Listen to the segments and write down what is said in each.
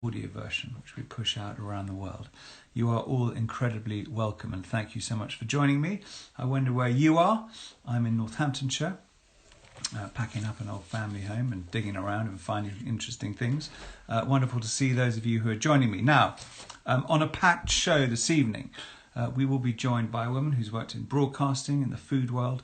audio version, which we push out around the world. You are all incredibly welcome, and thank you so much for joining me. I wonder where you are. I'm in Northamptonshire, packing up an old family home and digging around and finding interesting things. Wonderful to see those of you who are joining me. Now, on a packed show this evening, we will be joined by a woman who's worked in broadcasting in the food world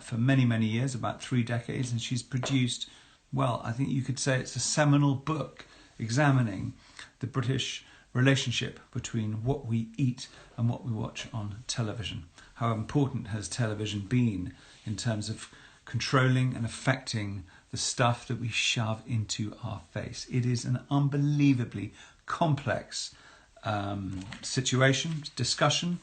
for many, many years, about 3 decades, and she's produced, well, I think you could say it's a seminal book examining the British relationship between what we eat and what we watch on television. How important has television been in terms of controlling and affecting the stuff that we shove into our face? It is an unbelievably complex situation, discussion.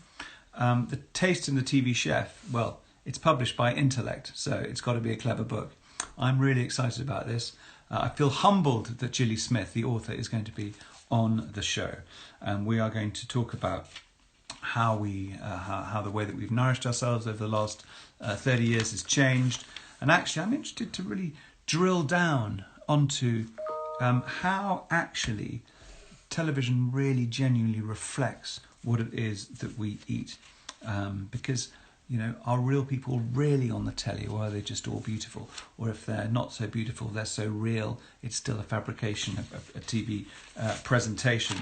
The Taste and the TV Chef, well, it's published by Intellect, so it's got to be a clever book. I'm really excited about this. I feel humbled that Gilly Smith, the author, is going to be on the show, and we are going to talk about how the way that we've nourished ourselves over the last 30 years has changed. And actually, I'm interested to really drill down onto how actually television really genuinely reflects what it is that we eat, because are real people really on the telly, or are they just all beautiful? Or if they're not so beautiful, they're so real, it's still a fabrication of a TV presentation.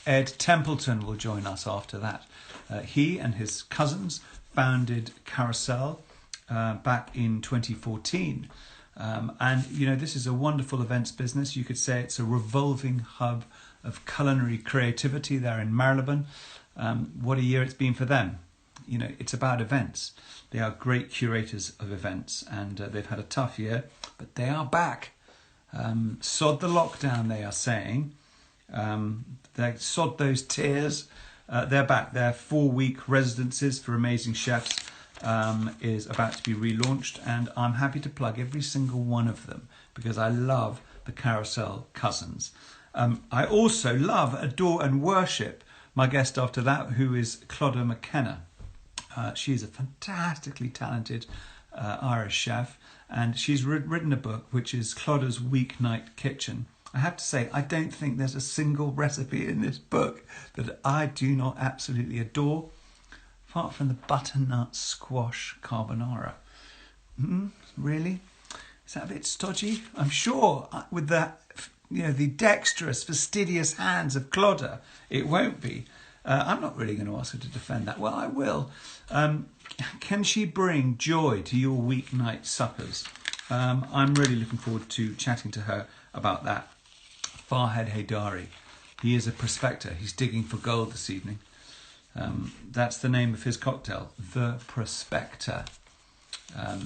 Ed Templeton will join us after that. He and his cousins founded Carousel back in 2014. And this is a wonderful events business. You could say it's a revolving hub of culinary creativity there in Marylebone. What a year it's been for them. It's about events. They are great curators of events, and they've had a tough year, but they are back. Sod the lockdown, they are saying. They sod those tears. They're back. Their 4-week residences for amazing chefs is about to be relaunched, and I'm happy to plug every single one of them because I love the Carousel cousins. I also love, adore and worship my guest after that, who is Clodagh McKenna. She is a fantastically talented Irish chef, and she's written a book which is Clodagh's Weeknight Kitchen. I have to say, I don't think there's a single recipe in this book that I do not absolutely adore, apart from the butternut squash carbonara. Really? Is that a bit stodgy? I'm sure with the dexterous, fastidious hands of Clodagh, it won't be. I'm not really going to ask her to defend that. Well, I will. Can she bring joy to your weeknight suppers? I'm really looking forward to chatting to her about that. Farhad Haydari, he is a prospector. He's digging for gold this evening. That's the name of his cocktail, The Prospector.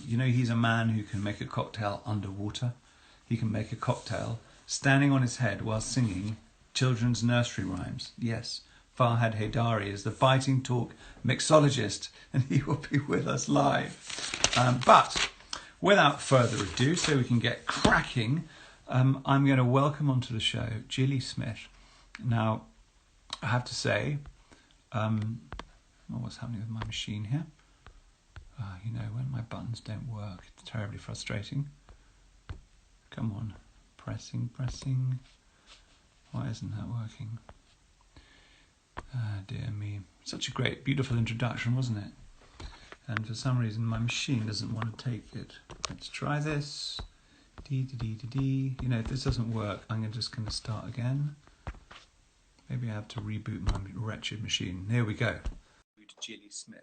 He's a man who can make a cocktail underwater. He can make a cocktail standing on his head while singing children's nursery rhymes. Yes. Farhad Haydari is the Biting Talk mixologist, and he will be with us live. But without further ado, so we can get cracking, I'm going to welcome onto the show Gilly Smith. Now, I have to say, what's happening with my machine here? When my buttons don't work, it's terribly frustrating. Come on, pressing. Why isn't that working? Ah, dear me. Such a great, beautiful introduction, wasn't it? And for some reason, my machine doesn't want to take it. Let's try this. If this doesn't work, I'm just going to start again. Maybe I have to reboot my wretched machine. There we go. To Gilly Smith.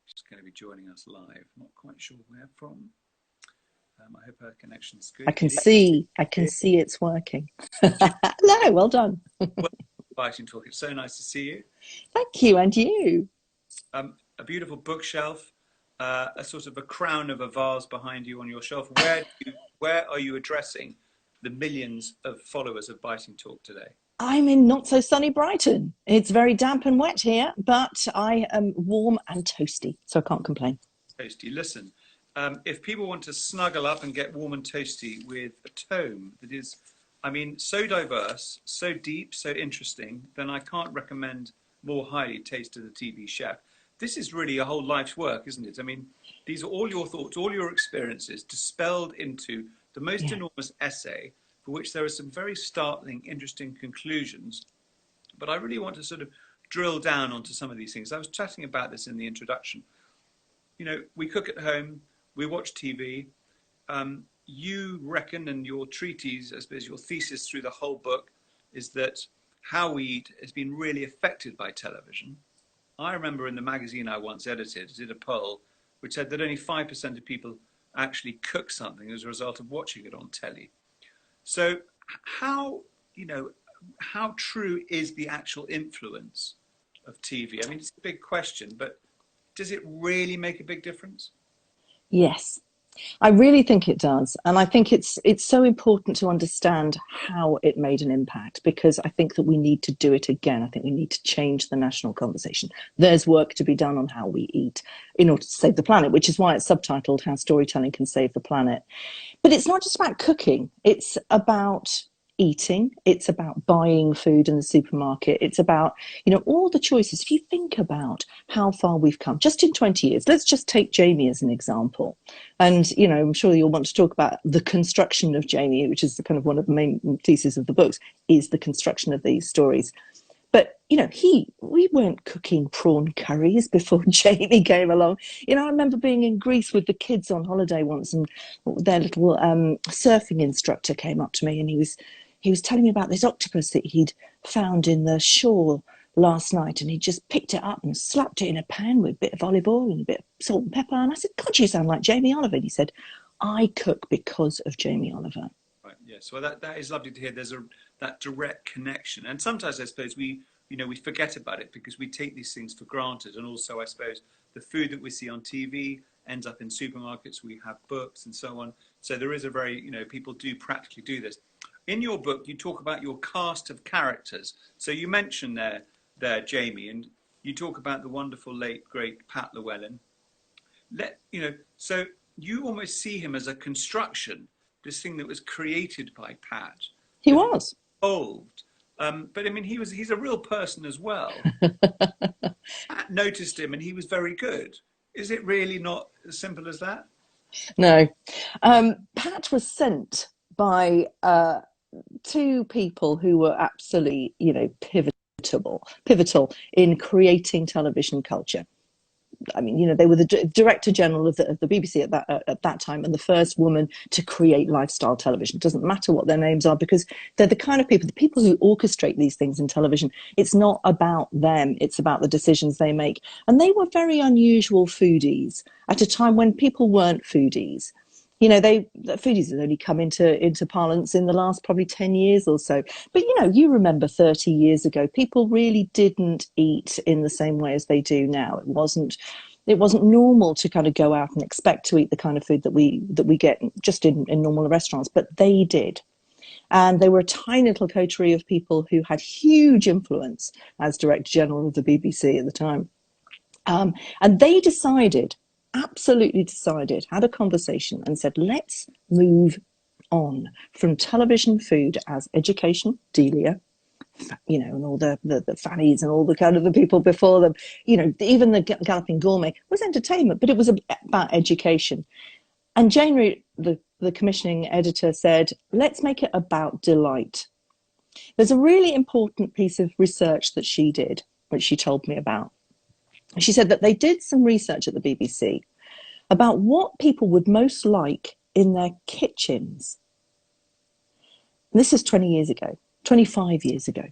She's going to be joining us live. Not quite sure where from. I hope her connection's good. I can see it's working. Hello, well done. Biting Talk. It's so nice to see you. Thank you, and you. A beautiful bookshelf, a sort of a crown of a vase behind you on your shelf. Where are you addressing the millions of followers of Biting Talk today? I'm in not so sunny Brighton. It's very damp and wet here, but I am warm and toasty, so I can't complain. Toasty. Listen, if people want to snuggle up and get warm and toasty with a tome that is, so diverse, so deep, so interesting, then I can't recommend more highly Taste of the TV Chef. This is really a whole life's work, isn't it? These are all your thoughts, all your experiences, dispelled into the most enormous essay for which there are some very startling, interesting conclusions. But I really want to sort of drill down onto some of these things. I was chatting about this in the introduction. You know, we cook at home, we watch TV. You reckon, and your treatise, I suppose your thesis through the whole book, is that how we eat has been really affected by television. I remember in the magazine I once edited, did a poll which said that only 5% of people actually cook something as a result of watching it on telly. So how, you know, how true is the actual influence of TV? I mean, it's a big question, but does it really make a big difference? Yes, I really think it does. And I think it's so important to understand how it made an impact, because I think that we need to do it again. I think we need to change the national conversation. There's work to be done on how we eat in order to save the planet, which is why it's subtitled How Storytelling Can Save the Planet. But it's not just about cooking. It's about eating. It's about buying food in the supermarket. It's about, you know, all the choices. If you think about how far we've come just in 20 years, let's just take Jamie as an example. And, you know, I'm sure you'll want to talk about the construction of Jamie, which is the kind of one of the main theses of the books, is the construction of these stories. But, you know, we weren't cooking prawn curries before Jamie came along. You know, I remember being in Greece with the kids on holiday once, and their little surfing instructor came up to me, and he was telling me about this octopus that he'd found in the shore last night, and he just picked it up and slapped it in a pan with a bit of olive oil and a bit of salt and pepper. And I said, God, you sound like Jamie Oliver. And he said, I cook because of Jamie Oliver. Right, yes. Well, that is lovely to hear. There's that direct connection. And sometimes I suppose we forget about it because we take these things for granted. And also, I suppose, the food that we see on TV ends up in supermarkets. We have books and so on. So there is a very, you know, people do practically do this. In your book, you talk about your cast of characters. So you mentioned there Jamie, and you talk about the wonderful late great Pat Llewellyn. So you almost see him as a construction, this thing that was created by Pat. He was evolved, but I mean, he's a real person as well. Pat noticed him, and he was very good. Is it really not as simple as that? No, Pat was sent by two people who were absolutely, you know, pivotal in creating television culture. I mean, you know, they were the director general of the BBC at that time, and the first woman to create lifestyle television. It doesn't matter what their names are, because they're the kind of people, the people who orchestrate these things in television. It's not about them, it's about the decisions they make. And they were very unusual foodies at a time when people weren't foodies. You know, the foodies have only come into parlance in the last probably 10 years or so. But, you know, you remember 30 years ago, people really didn't eat in the same way as they do now. It wasn't normal to kind of go out and expect to eat the kind of food that we get just in normal restaurants, but they did. And they were a tiny little coterie of people who had huge influence as Director General of the BBC at the time. And they absolutely decided, had a conversation and said, let's move on from television food as education, Delia, you know, and all the Fannies and all the kind of the people before them, you know, even the Galloping Gourmet was entertainment, but it was about education. And Jane, the commissioning editor, said, let's make it about delight. There's a really important piece of research that she did, which she told me about. She said that they did some research at the BBC about what people would most like in their kitchens. And this is 20 years ago, 25 years ago.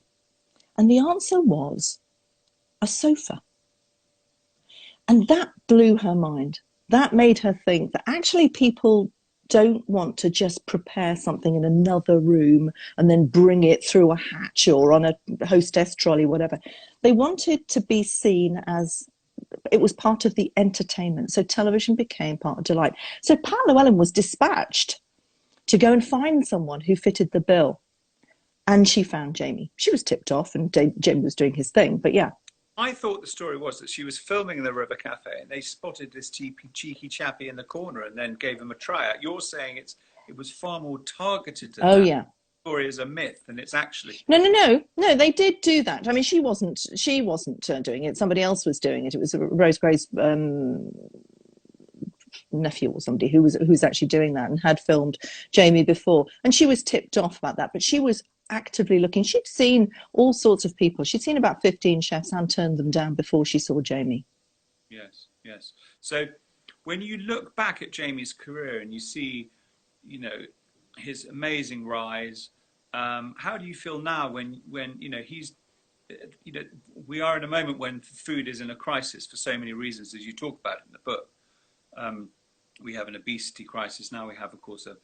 And the answer was a sofa. And that blew her mind. That made her think that actually people don't want to just prepare something in another room and then bring it through a hatch or on a hostess trolley, whatever. They wanted to be seen as it was part of the entertainment. So television became part of delight. So Pat Llewellyn was dispatched to go and find someone who fitted the bill. And she found Jamie. She was tipped off and Jamie was doing his thing, but yeah. I thought the story was that she was filming in the River Cafe and they spotted this cheeky chappie in the corner and then gave him a tryout. You're saying it was far more targeted than that. Yeah. The story is a myth and it's actually... No, they did do that. I mean, she wasn't doing it. Somebody else was doing it. It was Rose Gray's nephew or somebody who's actually doing that and had filmed Jamie before. And she was tipped off about that, but she was actively looking. She'd seen all sorts of people. She'd seen about 15 chefs and turned them down before she saw Jamie. Yes, yes. So when you look back at Jamie's career and you see, you know, his amazing rise, how do you feel now when you know he's, you know, we are in a moment when food is in a crisis for so many reasons, as you talk about in the book. We have an obesity crisis now. We have, of course, a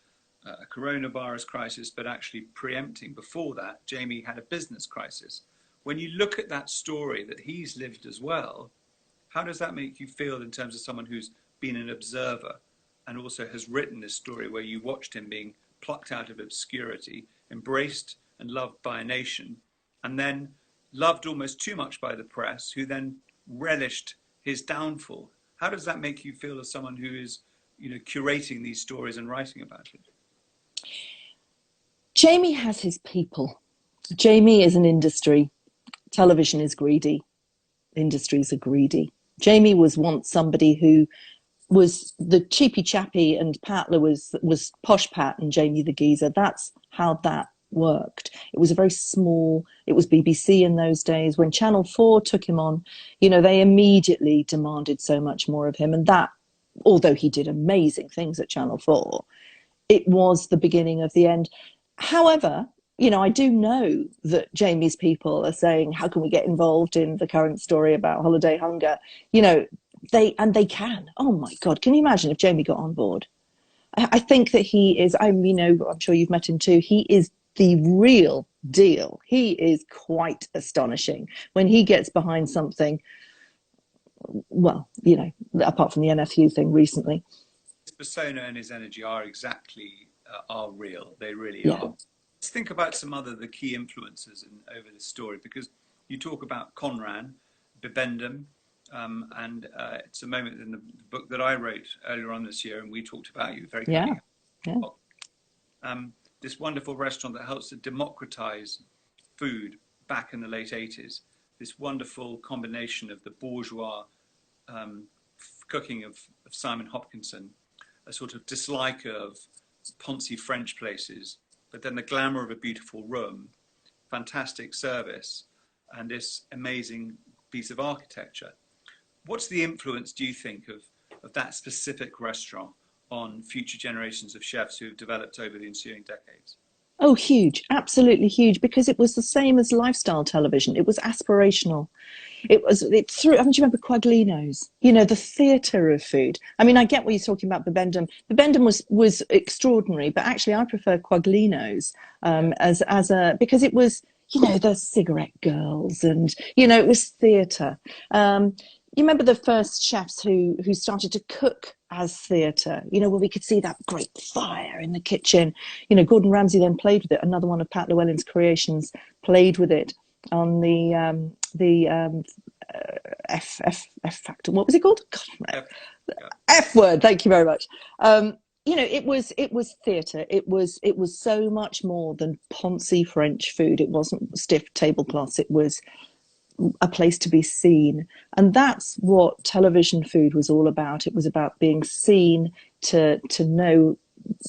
coronavirus crisis, but actually preempting before that, Jamie had a business crisis. When you look at that story that he's lived as well, how does that make you feel in terms of someone who's been an observer and also has written this story where you watched him being plucked out of obscurity, embraced and loved by a nation, and then loved almost too much by the press, who then relished his downfall? How does that make you feel as someone who is, you know, curating these stories and writing about it? Jamie has his people. Jamie is an industry. Television is greedy. Industries are greedy. Jamie was once somebody who was the cheapy chappy, and Patler was posh Pat and Jamie the geezer. That's how that worked. It was a very small, it was BBC in those days. When Channel 4 took him on, you know, they immediately demanded so much more of him. And that, although he did amazing things at Channel 4, it was the beginning of the end. However, you know, I do know that Jamie's people are saying, how can we get involved in the current story about holiday hunger? You know, they can. Oh my God, can you imagine if Jamie got on board? I think that he is, you know, I'm sure you've met him too. He is the real deal. He is quite astonishing when he gets behind something. Well, you know, apart from the NFU thing recently. His persona and his energy are exactly, are real. They really Yeah. are. Let's think about some other the key influences over this story, because you talk about Conran, Bibendum, and it's a moment in the book that I wrote earlier on this year, and we talked about you very Yeah. kindly. Yeah. This wonderful restaurant that helps to democratize food back in the late 80s. This wonderful combination of the bourgeois cooking of Simon Hopkinson, a sort of dislike of poncy French places, but then the glamour of a beautiful room, fantastic service, and this amazing piece of architecture. What's the influence, do you think, of that specific restaurant on future generations of chefs who have developed over the ensuing decades? Oh, huge, absolutely huge, because it was the same as lifestyle television. It was aspirational. It threw, haven't you remember Quaglino's? You know, the theatre of food. I mean, I get what you're talking about, Bibendum. Bibendum was extraordinary, but actually I prefer Quaglino's because it was, you know, the cigarette girls and, you know, it was theatre. You remember the first chefs who started to cook as theatre, you know, where we could see that great fire in the kitchen. You know, Gordon Ramsay then played with it. Another one of Pat Llewellyn's creations played with it on the F factor. What was it called? God, F word. Thank you very much. You know, it was theatre. It was so much more than poncy French food. It wasn't stiff tablecloths. It was a place to be seen, and that's what television food was all about. It was about being seen, to know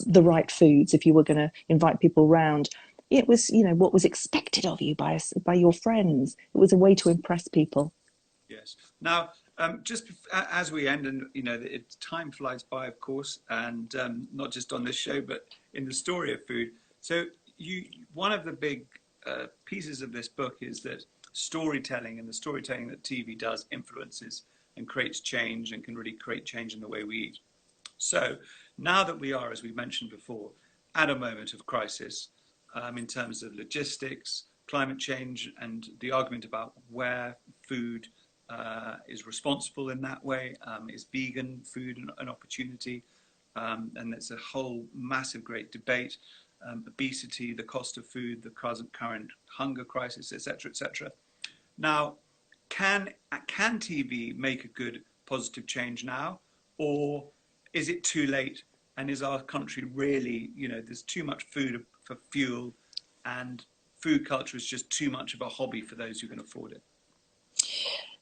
the right foods if you were going to invite people round. It was, you know, what was expected of you by your friends. It was a way to impress people. Yes. Now, just as we end, and you know, time flies by, of course, and not just on this show, but in the story of food. So, one of the big pieces of this book is that storytelling, and the storytelling that TV does, influences and creates change, and can really create change in the way we eat. So, now that we are, as we mentioned before, at a moment of crisis in terms of logistics, climate change, and the argument about where food is responsible in that way, is vegan food an opportunity? And it's a whole massive, great debate. Obesity, the cost of food, the current hunger crisis, etc., etc. Now, can TV make a good, positive change now, or is it too late? And is our country really, you know, there's too much food for fuel, and food culture is just too much of a hobby for those who can afford it?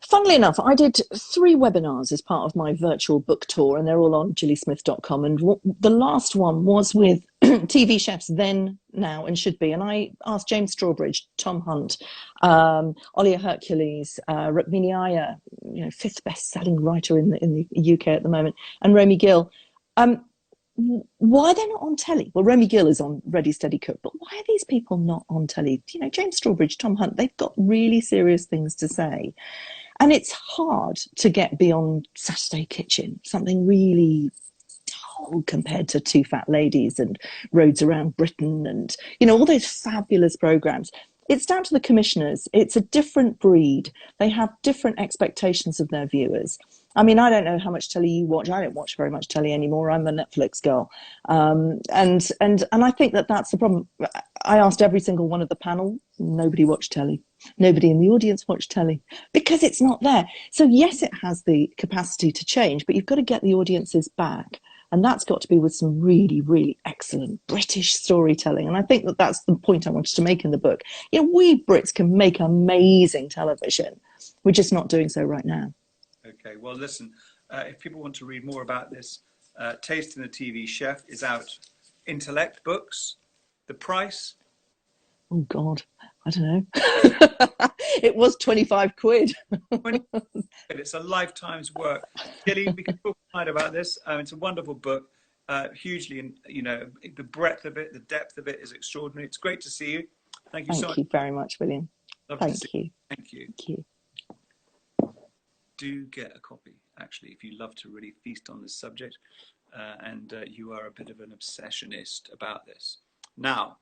Funnily enough, I did 3 webinars as part of my virtual book tour, and they're all on gillysmith.com. And the last one was with TV chefs then, now, and should be. And I asked James Strawbridge, Tom Hunt, Olia Hercules, Rukmini Iyer, 5th best-selling writer in the UK at the moment, and Romy Gill. Why they're not on telly? Well, Romy Gill is on Ready Steady Cook, but why are these people not on telly? James Strawbridge, Tom Hunt, they've got really serious things to say. And it's hard to get beyond Saturday Kitchen, something really dull compared to Two Fat Ladies and Roads Around Britain and, all those fabulous programmes. It's down to the commissioners. It's a different breed. They have different expectations of their viewers. I mean, I don't know how much telly you watch. I don't watch very much telly anymore. I'm a Netflix girl. And I think that's the problem. I asked every single one of the panel. Nobody watched telly. Nobody in the audience watched telly because it's not there. So yes, it has the capacity to change, but you've got to get the audiences back. And that's got to be with some really, really excellent British storytelling. And I think that's the point I wanted to make in the book. We Brits can make amazing television. We're just not doing so right now. Okay, well, listen, if people want to read more about this, Tasting the TV Chef is out. Intellect Books. The price? Oh, God, I don't know. It was 25 quid. It's a lifetime's work. Gilly, we can talk tonight about this. It's a wonderful book, hugely, the breadth of it, the depth of it is extraordinary. It's great to see you. Thank you so much. Thank you very much, William. Lovely Thank you. Thank you. Thank you. Do get a copy, actually, if you love to really feast on this subject and you are a bit of an obsessionist about this. Now,